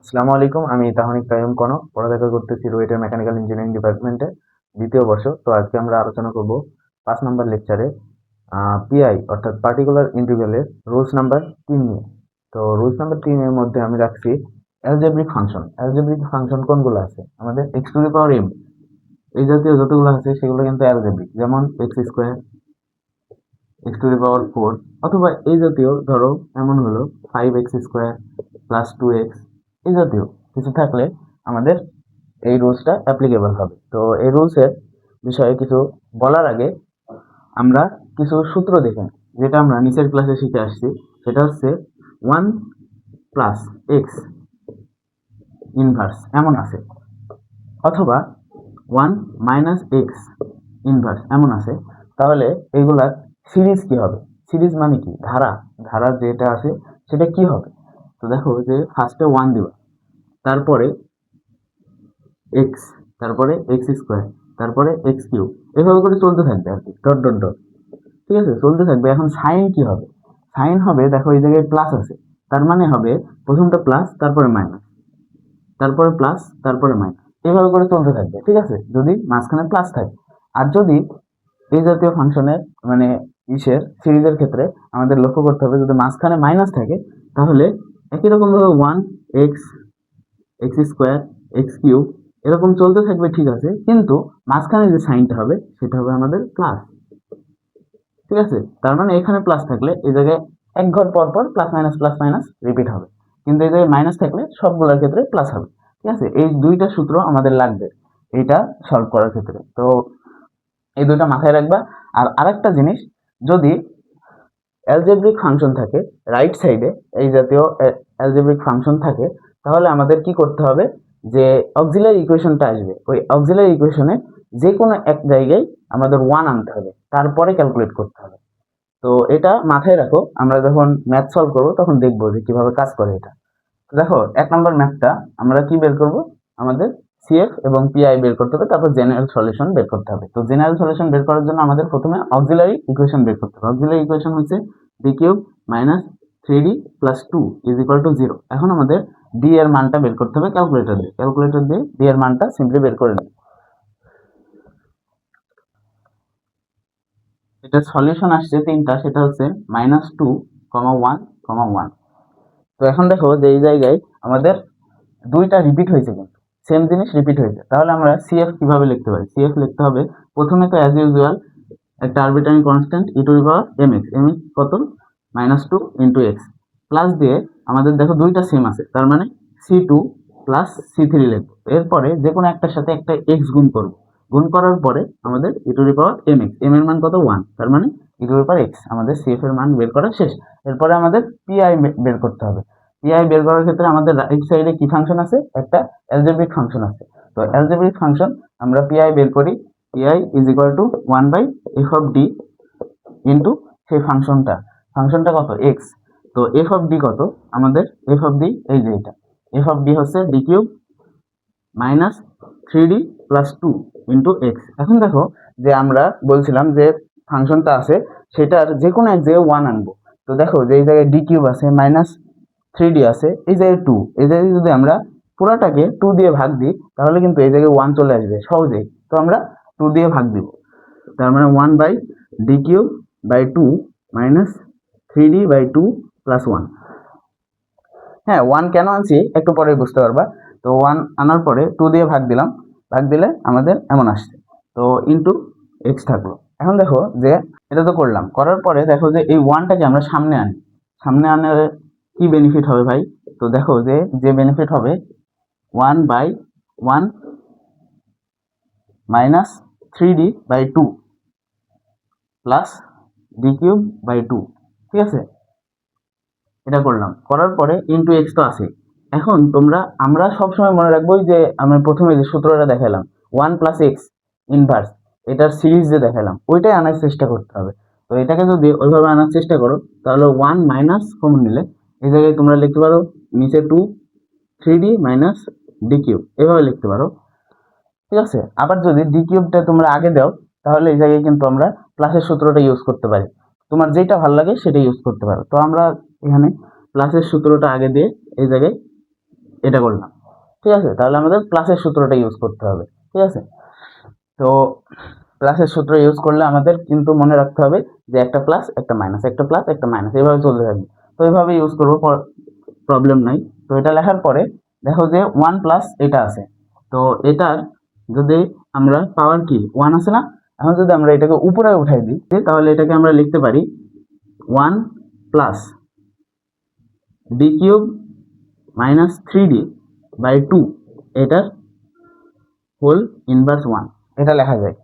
আসসালামু আলাইকুম। আমি তাহনিক তাইম কনক, পড়ালেখা করতেছি রুয়েটের মেকানিক্যাল ইঞ্জিনিয়ারিং ডিপার্টমেন্টে, দ্বিতীয় বর্ষ। তো আজকে আমরা আলোচনা করব 5 নম্বর লেকচারে পিআই অর্থাৎ পার্টিকুলার ইন্টিগ্রালের রুলস নাম্বার 3 নিয়ে। তো রুলস নাম্বার 3 এর মধ্যে আমি রাখছি অ্যালজেব্রিক ফাংশন। অ্যালজেব্রিক ফাংশন কোনগুলো আছে? আমাদের X to the power M এই জাতীয় যতগুলো আছে সেগুলো কিন্তু অ্যালজেব্রিক, যেমন X square, X to the power 4, অথবা এই জাতীয় ধরো এমন হলো 5x² প্লাস 2x, এই জাতীয় কিছু থাকলে আমাদের এই রুলসটা অ্যাপ্লিকেবল হবে। তো এই রুলসের বিষয়ে কিছু বলার আগে আমরা কিছু সূত্র দেখে নিই, যেটা আমরা নিচের ক্লাসে শিখে আসছি। সেটা হচ্ছে 1 প্লাস এক্স ইনভার্স এমন আছে, অথবা 1 মাইনাস এক্স ইনভার্স এমন আছে। তাহলে এইগুলার সিরিজ কি হবে? সিরিজ মানে কি? ধারা ধারা যেটা আছে সেটা কি হবে? তো দেখো যে ফার্স্টে 1 দিবা, তারপরে এক্স, তারপরে এক্স স্কোয়ার, তারপরে এক্স কিউব, এভাবে করে চলতে থাকবে আর কি, ডট ডট ডট। ঠিক আছে, চলতে থাকবে। এখন সাইন কি হবে? সাইন হবে, দেখো এই জায়গায় প্লাস আছে, তার মানে হবে প্রথমটা প্লাস, তারপরে মাইনাস, তারপরে প্লাস, তারপরে মাইনাস, এভাবে করে চলতে থাকবে। ঠিক আছে, যদি মাঝখানে প্লাস থাকে। আর যদি এই জাতীয় ফাংশনের মানে সিরিজের ক্ষেত্রে আমাদের লক্ষ্য করতে হবে, যদি মাঝখানে মাইনাস থাকে তাহলে একই রকম ভাবে 1 x, x square, x cube এরকম চলতে থাকবে। ঠিক আছে, কিন্তু মাঝখানে যে সাইনটা হবে সেটা হবে আমাদের প্লাস। ঠিক আছে, তার মানে এখানে প্লাস থাকলে এই জায়গায় এক ঘর পর পর প্লাস মাইনাস রিপিট হবে, কিন্তু এই জায়গায় মাইনাস থাকলে সবগুলোর ক্ষেত্রে প্লাস হবে। ঠিক আছে, এই দুইটা সূত্র আমাদের লাগবে এইটা সলভ করার ক্ষেত্রে। তো এই দুইটা মাথায় রাখবা। আর আরেকটা জিনিস, যদি অ্যালজেব্রিক ফাংশন থাকে রাইট সাইডে, এই জাতীয় অ্যালজেব্রিক ফাংশন থাকে, তাহলে আমাদের কি করতে হবে, যে অক্সিলারি ইকুয়েশনটা আসবে, ওই অক্সিলারি ইকুয়েশনে যে কোনো এক জায়গায় আমাদের 1 আনতে হবে, তারপরে ক্যালকুলেট করতে হবে। তো এটা মাথায় রাখো, আমরা যখন ম্যাথ সলভ করবো তখন দেখবো যে কিভাবে কাজ করে এটা। দেখো 1 নম্বর ম্যাথটা আমরা কি বের করব, আমাদের সিএফ এবং পিআই বের করতে হবে, তারপর জেনারেল সলিউশন বের করতে হবে। তো জেনারেল সলিউশন বের করার জন্য আমাদের প্রথমে অক্সিলারি ইকুয়েশন বের করতে হবে। অক্সিলারি ইকুয়েশন হচ্ছে D cube minus 3d plus 2 is equal to 0। এখন আমাদের ডি এর মানটা বের করতে হবে ক্যালকুলেটর দিয়ে। ক্যালকুলেটর দিয়ে ডি এর মানটা সিম্পলি বের করে নেব। এটা সলিউশন আসছে তিনটা, সেটা হচ্ছে -2, 1, 1। তো এখন দেখো যে এই জায়গায় আমাদের দুইটা রিপিট হয়েছে, কিন্তু সেম জিনিস রিপিট হয়েছে। তাহলে আমরা সিএফ কিভাবে লিখতে পারি? সিএফ লিখতে হবে প্রথমে তো অ্যাজ ইউজুয়াল একটা arbitrary constant e to the power m x কত, -2 ইন্টু এক্স, প্লাস দিয়ে আমাদের দেখো দুইটা সেম আছে, তার মানে C2 প্লাস C3 লিখবো। এরপরে যে কোনো একটার সাথে একটা এক্স গুণ করবো, গুণ করার পরে আমাদের ই টু দি পাওয়ার এম এর মান কত, 1, তার মানে ই টু দি পাওয়ার এক্স। আমাদের সিএফ এর মান বের করা শেষ। এরপরে আমাদের পিআই বের করতে হবে। পিআই বের করার ক্ষেত্রে আমাদের রাইট সাইডে কি ফাংশন আছে? একটা অ্যালজেব্রিক ফাংশন আছে। তো অ্যালজেব্রিক ফাংশন আমরা পিআই বের করি, PI is equal to 1/f(d) into সেই ফাংশনটা কত, এক্স। তো f(d) কত আমাদের? f(d) এই যে এটা, f(d) হচ্ছে d cube minus 3d plus 2 into x. এখন দেখো যে আমরা বলছিলাম যে ফাংশনটা আছে সেটার যে কোনো এক জায়গায় 1 আনবো। তো দেখো যে এই জায়গায় d কিউব আছে, মাইনাস 3d আছে, এই জায়গায় 2, এই জায়গায় যদি আমরা পুরাটাকে 2 দিয়ে ভাগ দিই তাহলে কিন্তু এই জায়গায় 1 চলে আসবে সহজেই। তো আমরা 2 দিয়ে ভাগ দিব, তার মানে 1/d³ মাইনাস 3d/2 প্লাস 1। হ্যাঁ, 1 কেন আনছি একটু পরে বুঝতে পারবা। তো 1 আনার পরে 2 দিয়ে ভাগ দিলাম, ভাগ দিলে আমাদের এমন আসছে, তো ইন্টু এক্স থাকলো। এখন দেখো যে এটা তো করলাম, করার পরে দেখো যে এই 1টাকে আমরা সামনে আনি। সামনে আনার কি বেনিফিট হবে ভাই? তো দেখো যে বেনিফিট হবে 1/1 মাইনাস 3d/2 প্লাস d³/2। ঠিক আছে, এটা করলাম, করার পরে ইন্টু এক্স তো আছে। এখন আমরা সবসময় মনে রাখবো যে আমি প্রথমে যে সূত্রটা দেখালাম 1 প্লাস এক্স ইনভার্স, এটার সিরিজ যে দেখালাম ওইটাই আনার চেষ্টা করতে হবে। তো এটাকে যদি ওইভাবে আনার চেষ্টা করো তাহলে 1 মাইনাস কমন নিলে এই জায়গায় তোমরা লিখতে পারো নিচে 2 3d মাইনাস d³ এভাবে লিখতে পারো। ঠিক আছে, আবার যদি d³ তোমরা আগে দাও তাহলে এই জায়গায় কিন্তু আমরা প্লাসের সূত্রটা ইউজ করতে পারি। তোমার যেটা ভালো লাগে সেটা ইউজ করতে পারো। তো আমরা এখানে প্লাসের সূত্রটা আগে দিয়ে এই জায়গায় এটা করলাম, ঠিক আছে। তাহলে আমাদের প্লাসের সূত্রটা ইউজ করতে হবে, ঠিক আছে। তো প্লাসের সূত্র ইউজ করলে আমাদের কিন্তু মনে রাখতে হবে যে একটা প্লাস একটা মাইনাস, একটা প্লাস একটা মাইনাস, এইভাবে চলতে থাকবে। তো এইভাবে ইউজ করবো, প্রবলেম নাই। তো এটা লেখার পরে দেখো যে 1 প্লাস এটা আছে, তো এটার যদি আমরা পাওয়ার কি 1 আছে না, এখন যদি আমরা এটাকে উপরে উঠাই দিই তাহলে এটাকে আমরা লিখতে পারি 1 plus D cube minus 3d by 2 এটার হোল ইনভার্স 1, এটা লেখা যায়।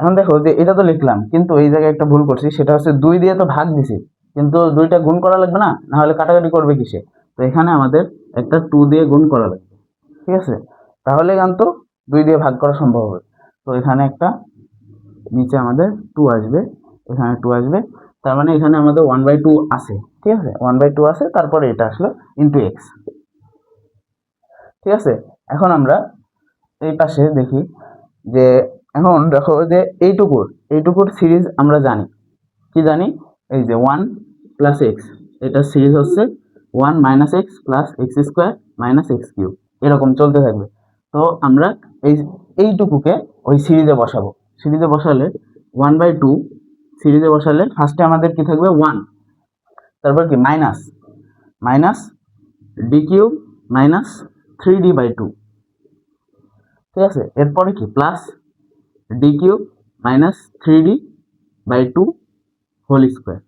এখন দেখো যে এটা তো লিখলাম, কিন্তু এই জায়গায় একটা ভুল করছি, সেটা হচ্ছে 2 দিয়ে তো ভাগ দিছি, কিন্তু 2টা গুণ করা লাগবে না, না হলে কাটাকাটি করবে কিসে। তো এখানে আমাদের একটা 2 দিয়ে গুণ করা লাগবে, ঠিক আছে, তাহলে কিন্তু 2 দিয়ে ভাগ করা সম্ভব হবে। তো এখানে একটা নিচে আমাদের 2 আসবে, এখানে 2 আসবে, তার মানে এখানে আমাদের 1/2 আছে, ঠিক আছে, 1/2 আছে, তারপরে এটা আসলো ইন্টু এক্স, ঠিক আছে। এখন আমরা এই পাশে দেখি যে এখন দেখো যে এইটুকুর সিরিজ আমরা জানি, কি জানি, এই যে 1 প্লাস এক্স, এটার সিরিজ হচ্ছে 1 minus x plus x square minus x cube, এরকম চলতে থাকবে। তো আমরা এইটুকুকে ওই সিরিজে বসাবো, সিরিজে বসালে 1/2 সিরিজে বসালে ফার্স্টে আমাদের কি থাকবে 1, তারপর কি minus minus D cube minus 3d/2, ঠিক আছে, এরপরে কি plus D cube minus 3d/2 whole square,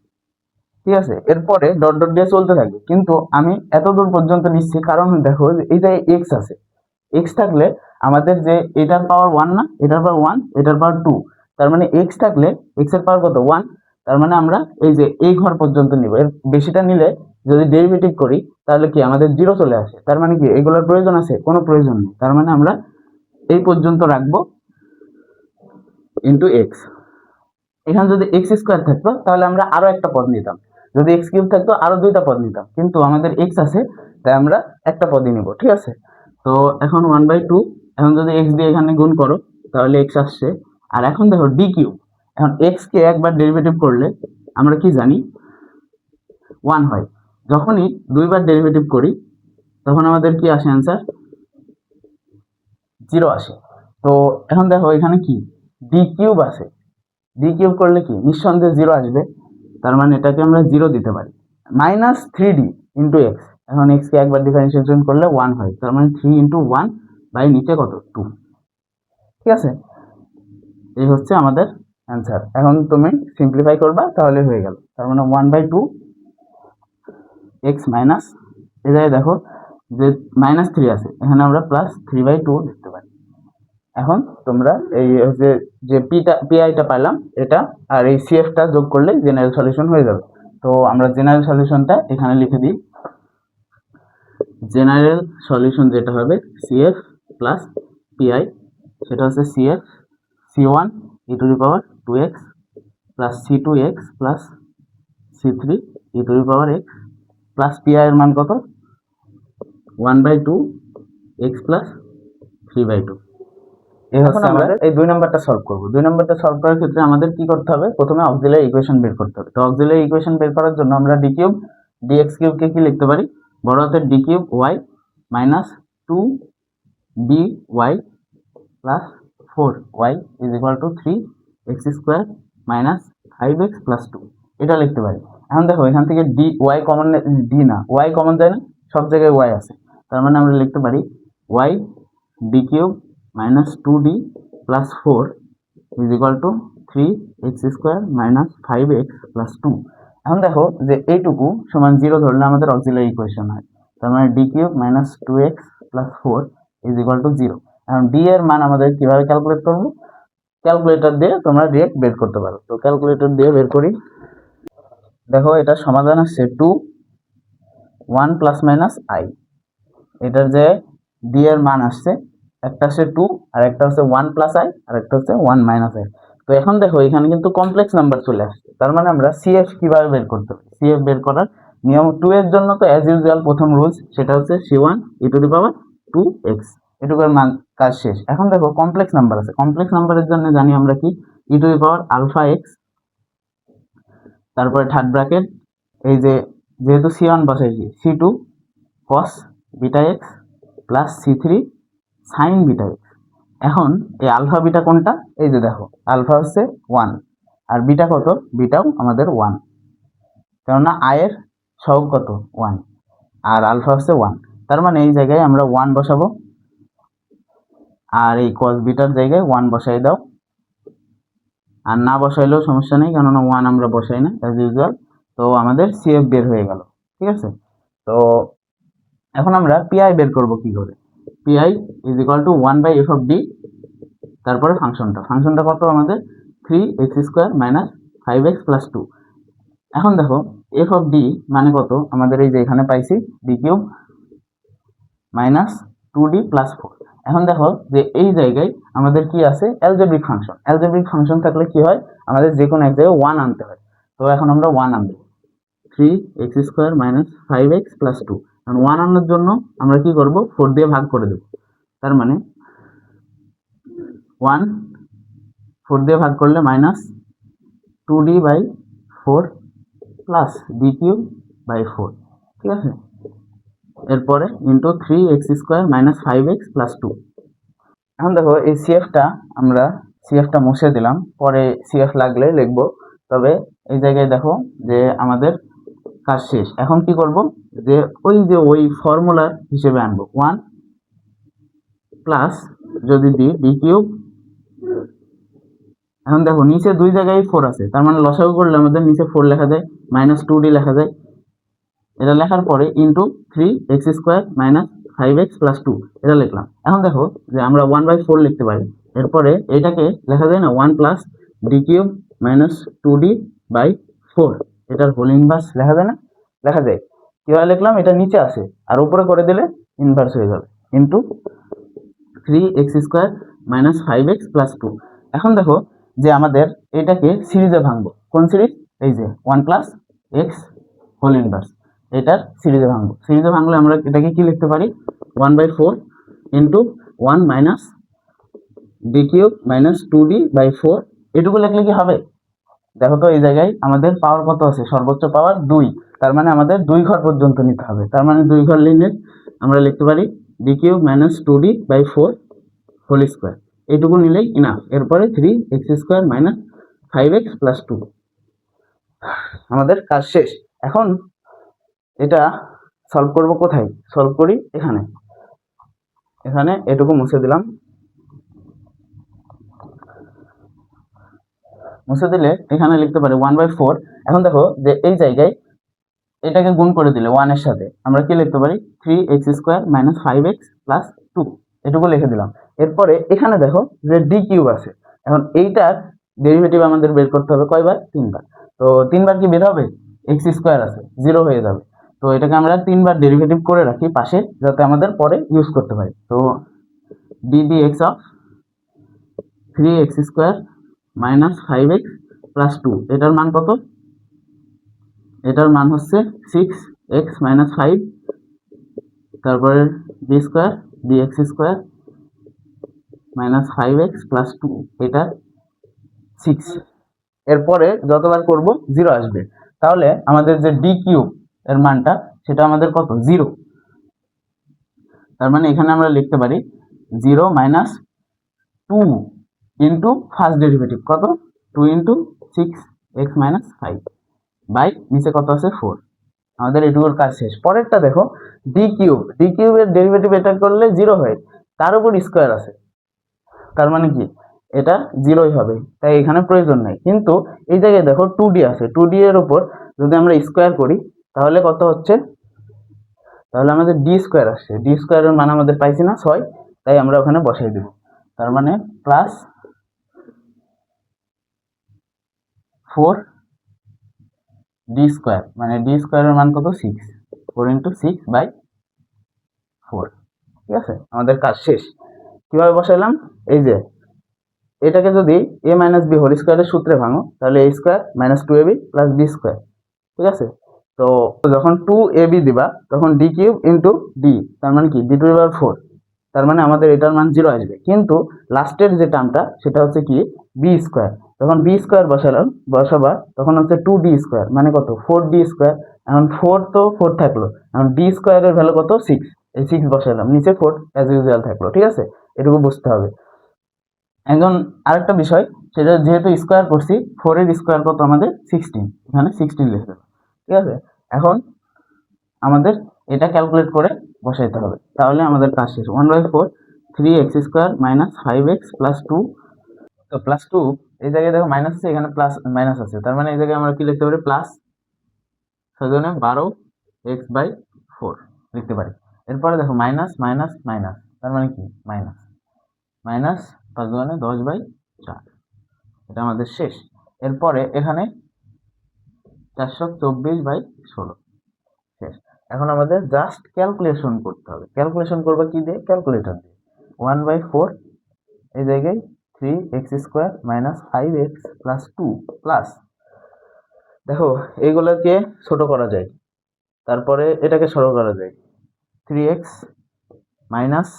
ঠিক আছে। এরপরে ডট ডট দিয়ে চলতে থাকবে, কিন্তু আমি এত দূর পর্যন্ত নিচ্ছি কারণ দেখো এই যে এক্স আছে, এক্স থাকলে আমাদের যে এটার পাওয়ার 1 না, এটার পাওয়ার 1, এটার পাওয়ার 2, তার মানে এক্স থাকলে এক্স এর পাওয়ার কত 1, তার মানে আমরা এই যে এই ঘর পর্যন্ত নিব, এর বেশিটা নিলে যদি ডেরিভেটিভ করি তাহলে কি আমাদের 0 চলে আসে, তার মানে কি এগুলোর প্রয়োজন আছে, কোনো প্রয়োজন নেই, তার মানে আমরা এই পর্যন্ত রাখবো ইন্টু এক্স। এখানে যদি এক্স স্কোয়ার থাকতো তাহলে আমরা আরো একটা পদ নিতাম, যদি এক্স কিউব থাকতো আরো 2টা পদ নিতাম, কিন্তু আমাদের এক্স আছে তাই আমরা একটা পদই নিব, ঠিক আছে। তো এখন 1/2, এখন যদি এক্স দিয়ে এখানে গুণ করো তাহলে এক্স আসছে। আর এখন দেখো ডি কিউব, এখন এক্স কে একবার ডেরিভেটিভ করলে আমরা কি জানি 1 হয়, যখনই 2বার ডেরিভেটিভ করি তখন আমাদের কি আসে অ্যান্সার 0 আসে। তো এখন দেখো এখানে কি ডি কিউব আছে, ডি কিউব করলে কি নিঃসন্দেহে 0 আসবে, তার মানে এটাকে আমরা 0 দিতে পারি। মাইনাস 3d ইন্টু এক্স, এখন এক্স কে একবার ডিফারেন্সিয়েশন করলে 1 হয়, তার মানে 3 ইন্টু 1 বাই নিচে কত 2, ঠিক আছে। এই হচ্ছে আমাদের অ্যান্সার। এখন তুমি সিম্পলিফাই করবা তাহলে হয়ে গেল, তার মানে 1/2 এক্স মাইনাস, এই জায়গায় দেখো যে মাইনাস 3 আছে, এখানে আমরা প্লাস 3/2 লিখতে পারি। এখন তোমরা এই যে যে পিআইটা পাইলাম এটা আর এই সিএফটা যোগ করলে জেনারেল সলিউশন হয়ে যাবে। তো আমরা জেনারেল সলিউশনটা এখানে লিখে দিই, জেনারেল সলিউশন যেটা হবে সিএফ প্লাস পিআই, সেটা হচ্ছে CF c1 e to the power 2x plus c2x plus c3 e to the power x plus PI এর মান কত 1/2 x প্লাস 3/2। এখন আমরা এই 2 নাম্বারটা সলভ করব। 2 নাম্বারটা সলভ করার ক্ষেত্রে আমাদের কি করতে হবে, প্রথমে অক্সিলারি ইকুয়েশন বের করতে হবে। তো অক্সিলারি ইকুয়েশন বের করার জন্য আমরা d কিউব dx কিউব কে কি লিখতে পারি, বড় হাতের d cube y minus 2dy plus 4y is equal to 3x square minus 5x plus 2, এটা লিখতে পারি। এখন দেখো এখান থেকে dy কমন, d না y কমন যায় না, সব জায়গায় y আছে, তার মানে আমরা লিখতে পারি y d cube minus 2d plus 4 is equal to 3x square minus 5x plus 2। এখন দেখো যে এইটুকু সমান 0 ধরলে আমাদের অক্সিলারি ইকুয়েশন হয়, তার মানে d cube minus 2x plus 4 is equal to 0। এখন d এর মান আমাদের কিভাবে ক্যালকুলেট করব, ক্যালকুলেটর দিয়ে তোমরা ডিরেক্ট বের করতে পারো। তো ক্যালকুলেটর দিয়ে বের করি, দেখো এটা সমাধান আসছে 2 1 প্লাস মাইনাস i, এটার যে d এর মান আসছে একটা হচ্ছে 2 আর একটা হচ্ছে 1 প্লাস i আর একটা হচ্ছে 1 মাইনাস i। তো এখন দেখো এখানে কিন্তু কমপ্লেক্স নাম্বার চলে আসছে, তার মানে আমরা সিএফ কিভাবে বের করতে হবে, সিএফ বের করার নিয়ম 2 এর জন্য তো অ্যাজ ইউজুয়াল প্রথম রুলস সেটা হচ্ছে c1 e to the power 2x, এটুকুর মান কাজ শেষ। এখন দেখো কমপ্লেক্স নাম্বার আছে, কমপ্লেক্স নাম্বারের জন্য জানি আমরা কি e to the power alpha x, তারপরে থার্ড ব্র্যাকেট এই যে যেহেতু c1 বসাইছি c2 cos beta x plus C3 sine beta x. এখন এই আলফা বিটা কোনটা, এই যে দেখো আলফা হচ্ছে 1 আর বিটা কত, বিটাও আমাদের 1, কেননা আয়ের সহগ কত 1 আর আলফা হচ্ছে 1, তার মানে এই জায়গায় আমরা 1 বসাবো আর এই cos বিটার জায়গায় 1 বসাই দাও, আর না বসাইলেও সমস্যা নেই কেননা 1 আমরা বসাই না অ্যাজ ইউজুয়াল। তো আমাদের CF বের হয়ে গেল, ঠিক আছে। তো এখন আমরা PI বের করব কি করে, PI is equal to 1/f of D, তারপরে ফাংশনটা কত আমাদের 3x² মাইনাস 5x প্লাস 2। এখন দেখো f অফ ডি মানে কত আমাদের, এই যে এখানে পাইছি d³ মাইনাস 2d প্লাস 4। এখন দেখো যে এই জায়গায় আমাদের কি আছে, অ্যালজেব্রিক ফাংশন থাকলে কি হয়, আমাদের যে কোনো এক জায়গায় 1 আনতে হয়। তো এখন আমরা 1 আনবো, 3x² মাইনাস 5x প্লাস 2। কারণ 1 আনার জন্য আমরা কি করব, 4 দিয়ে ভাগ করে দেব, তার মানে 1 4 দিয়ে ভাগ করলে মাইনাস 2d/4 প্লাস d³/4, ঠিক আছে। এরপরে into 3x² minus 5x plus 2। এখন দেখো এই CFটা মুছে দিলাম, পরে CF লাগলে লিখবো, তবে এই জায়গায় দেখো যে আমাদের কাজ শেষ। এখন কি করব, যে ওই ফর্মুলার হিসেবে আনবো 1 প্লাস যদি দিই d³। এখন দেখো নিচে দুই জায়গায় 4 আছে, তার মানে লসাগু করলে আমাদের নিচে 4 লেখা যায়, মাইনাস 2d লেখা যায়। এটা লেখার পরে into 3x² minus 5x plus 2 এটা লিখলাম। এখন দেখো যে আমরা 1/4 লিখতে পারি, এরপরে এটাকে লেখা যায় না 1 প্লাস d³ মাইনাস 2d/4, এটার হোল ইনভার্স লেখা যায় না, লেখা যায়। কিভাবে লিখলাম, এটা নিচে আসে আর উপরে করে দিলে ইনভার্স হয়ে যাবে, into 3x² minus 5x plus 2। এখন দেখো যে আমাদের এটাকে সিরিজে ভাঙবো, কোন সিরিজ, এই যে 1 প্লাস x হোল ইনভার্স, এটার সিরিজে ভাঙলে আমরা এটাকে কি লিখতে পারি, 1/4 into 1 minus d³ minus 2d/4। এটুকু লিখলে কি হবে, দেখো তো এই জায়গায় আমাদের পাওয়ার কত আছে, সর্বোচ্চ পাওয়ার 2, তার মানে আমাদের 2 ঘর পর্যন্ত নিতে হবে, তার মানে 2 ঘর নিলে আমরা লিখতে পারি d³ minus 2d/4 whole square, এইটুকু নিলেই ইনাফ। এরপরে 3x² মাইনাস 5x প্লাস 2, আমাদের কাজ শেষ। এখন এটা সলভ করব কোথায়, সলভ করি এখানে এটুকু মুছে দিলাম, মুছে দিলে এখানে লিখতে পারি 1/4। এখন দেখো যে এই জায়গায় এটাকে গুণ করে দিলে 1 এর সাথে আমরা কি লিখতে পারি, 3x² মাইনাস 5x প্লাস 2, এটুকু লিখে দিলাম। এরপরে এখানে দেখো যে d³ আছে, এখন এইটার ডেরিভেটিভ আমাদের বের করতে হবে কয়বার, 3 বার। তো 3 বার কি বের হবে, x² আছে 0 হয়ে যাবে, তো এটাকে আমরা 3 বার ডেরিভেটিভ করে রাখি পাশে, যাতে আমাদের পরে ইউজ করতে পারি। তো ddx of 3x² minus 5x plus 2, এটার মান কত, এটার মান হচ্ছে 6x মাইনাস 5, তারপরে dx² মাইনাস 5x প্লাস 2, এটা 6। এরপরে যতবার করব 0 আসবে, তাহলে আমাদের যে d³ এর মানটা সেটা আমাদের কত, 0। তার মানে এখানে আমরা লিখতে পারি 0 মাইনাস 2 ইন্টু ফার্স্ট ডেরিভেটিভ কত, 2 ইন্টু 6x মাইনাস 5 বাই নিচে কত আছে 4। আমাদের এটুকুর কাজ শেষ। পরেরটা দেখো d³ এর ডেরিভেটিভ এটা করলে 0 হয়, তার উপর স্কোয়ার আছে, তার মানে কি এটা 0ই হবে, তাই এখানে প্রয়োজন নাই। কিন্তু এই জায়গায় দেখো 2d আছে, 2d এর উপর যদি আমরা স্কোয়ার করি তাহলে কত হচ্ছে, তাহলে আমাদের d² আসছে, d² এর মান আমাদের পাইছি না 6, তাই আমরা ওখানে বসাই দেব, তার মানে প্লাস 4d², মানে d² এর মান কত 6, 4 ইন্টু 6/4, ঠিক আছে। আমাদের কাজ শেষ। কিভাবে বসাইলাম, এই যে এটাকে যদি a মাইনাস b হোল স্কোয়ারের সূত্রে ভাঙো তাহলে a² minus 2ab plus b², ঠিক আছে। তো যখন 2ab দিবা তখন d³ ইন্টু d, তার মানে কি d², তার মানে আমাদের এটার মান 0 আসবে। কিন্তু লাস্টের যে টার্মটা সেটা হচ্ছে কি b², তখন b² বসাবা তখন হচ্ছে 2d², মানে কত 4d²। এখন 4 তো 4 থাকলো, এখন d² এর ভ্যালু কত 6, এই 6 বসালাম, নিচে 4 অ্যাজ ইউজুয়াল থাকলো। ঠিক আছে, এটুকু বুঝতে হবে। এখন আরেকটা বিষয়, সেটা যেহেতু স্কোয়ার করছি, 4 এর স্কোয়ার কত আমাদের 16, এখানে 16 লিখে দেবো। ঠিক আছে, এখন আমাদের এটা ক্যালকুলেট করে বসাইতে হবে, তাহলে আমাদের কাজ শেষ। 1/4 3x square minus 5x plus 2। তো প্লাস 2 এই জায়গায় দেখো মাইনাস আছে, এখানে প্লাস মাইনাস আছে, তার মানে এই জায়গায় আমরা কি লিখতে পারি, প্লাস 12x/4 লিখতে পারি। এরপরে দেখো মাইনাস মাইনাস মাইনাস, তার মানে কি মাইনাস মাইনাস 5×10/4, এটা আমাদের শেষ। এরপরে এখানে 424/16 শেষ। এখন আমাদের জাস্ট ক্যালকুলেশন করতে হবে। ক্যালকুলেশন করবো কি দিয়ে, ক্যালকুলেটর দিয়ে। 1/4 এই জায়গায় 3x square minus 5x plus 2 plus, দেখো এইগুলোকে ছোট করা যায়, তারপরে এটাকে সরল করা যায়। 3x মাইনাস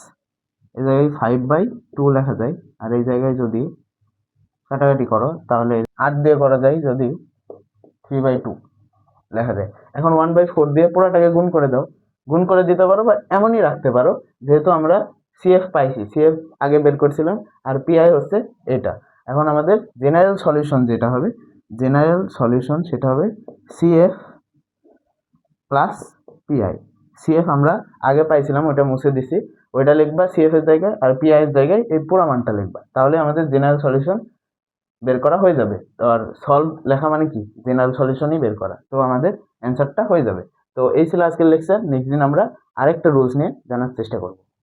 এই জায়গায় 5/2 লেখা যায়, আর এই জায়গায় যদি কাটাকাটি করো তাহলে 8 দিয়ে করা যায়, যদি 3/2 লেখা যায়। এখন 1/4 দিয়ে পুরোটাকে গুণ করে দাও, গুণ করে দিতে পারো বা এমনই রাখতে পারো, যেহেতু আমরা সিএফ পাইছি, সিএফ আগে বের করছিলাম, আর পিআই হচ্ছে এটা। এখন আমাদের জেনারেল সলিউশন যেটা হবে, জেনারেল সলিউশন সেটা হবে সিএফ প্লাস পিআই। সিএফ আমরা আগে পাইছিলাম, ওটা মুছে দিছি, ওইটা লিখবা সিএফ এর জায়গায়, আর পিআই এর জায়গায় এই পুরো মানটা লিখবা, তাহলে আমাদের জেনারেল সলিউশন বের করা হয়ে যাবে। তো আর সলভ লেখা মানে কি, জেনারেল সলিউশনই বের করা, তো আমাদের অ্যান্সারটা হয়ে যাবে। তো এই ছিল আজকের লেকচার। নেক্সট দিন আমরা আরেকটা রুলস নিয়ে জানার চেষ্টা করব।